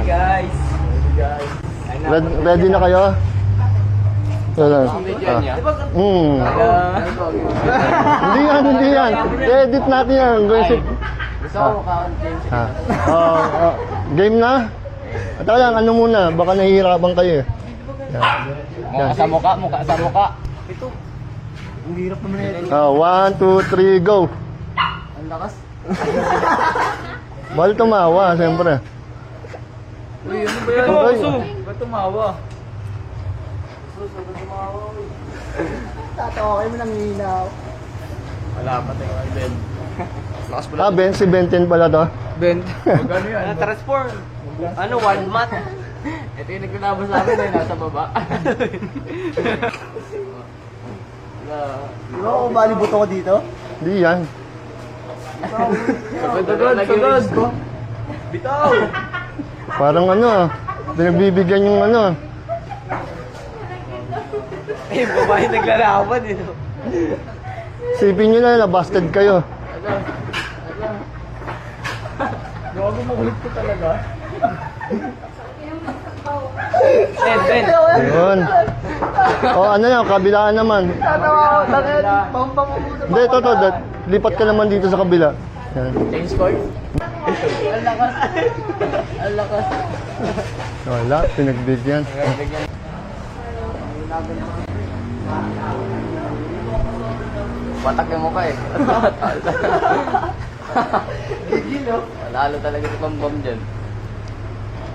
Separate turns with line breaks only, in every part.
Guys.
Ready na kayo? Wala. Hindi yan. I-edit natin yan.
Gusto ko
Game na? At lang, ano muna? Baka nahihirapan kayo eh.
Mukha sa mukha. Ito. Ang hirap naman yan.
1, 2, 3, go!
Ang lakas.
Bawal tumawa, siyempre.
Uy, ano ba yan? Ba't tumawa?
Tatawa kayo mo nang hinaw.
Wala pa tayo kay Ben. Lakas pala.
Ben, si Benten pala to.
Ben. Magkano yan? Transform. Ano, 1 month? Ito yung naglalabas namin eh, nasa baba.
Di ba ako malibuto ko dito?
Hindi yan.
Sagad. Bitaw!
Parang ano pinagbibigyan yung ano.
Eh, babae naglalaban eh.
Sipin nyo na, busted kayo.
Gawa mo makulit ko talaga. Ben.
Ayun. Ano yan, kabilaan naman.
Tatawa ako. Pampang mo muna.
Hindi, ito. Lipat ka naman dito sa kabila. Yan.
Change score? Ang lakas.
Wala, pinagbigyan.
Batak yung mukha eh. Gigil oh. Panalo talaga si Bambam dyan.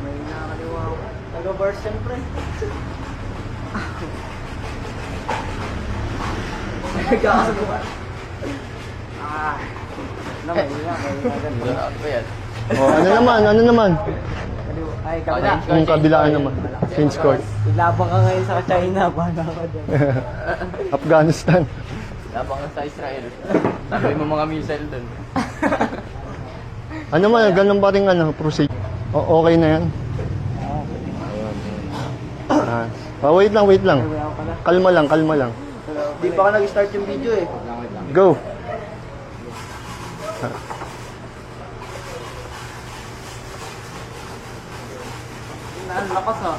May nakakaliwa ako. Taga-bar siyempre. Nagkakasabukan.
Ano ba yan?
Ano naman?
Ay, kabila.
Yung kabilaan naman. Change court.
Ilabang ka ngayon sa China. Bahala ka dyan.
Afghanistan.
Labang ka sa Israel. Sabi mo mga missile dun.
Ano man, ganun pa rin proceed. Okay na yan. Wait lang. Kalma lang.
Di pa ka nag-start yung video eh.
Go.
Ang lakas ah.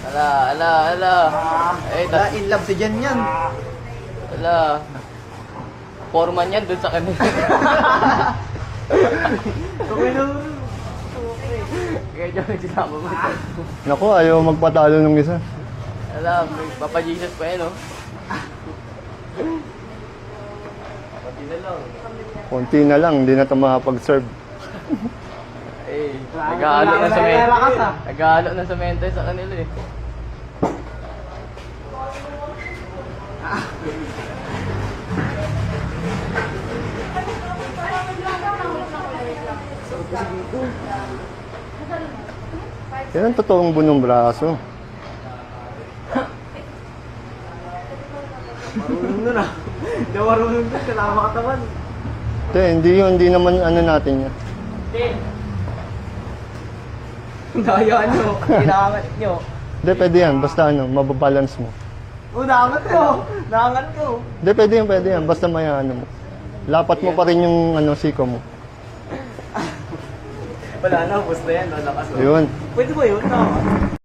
Ala. Eh,
Wala, in love si Jan yan.
ala. Foreman yan dun sa kanila.
Okay na.
Kaya dyan nagsisama mo.
Naku, ayaw magpatalo nung isa.
Ala, may Papa Jesus pa yan oh. Pati na lang.
Konti na lang, hindi na ito makapag-serve.
Eh, nag-aalo na sa mente. Nag-aalo na sa mente sa kanila eh.
Yan ang totoong bunong braso.
Marunong nun ah. Hindi marunong nun. Kailangan makatawan.
Hindi naman natin yan.
Dayaan nyo. Kailangan nyo.
Hindi, pwede yan. Basta mababalance mo.
Naangat ko.
Hindi, pwede yan. Basta may mo. Lapat mo pa rin yung siko mo.
Wala na, ubos na yan. Lakas.
Yun.
Pwede ba yun? Tama.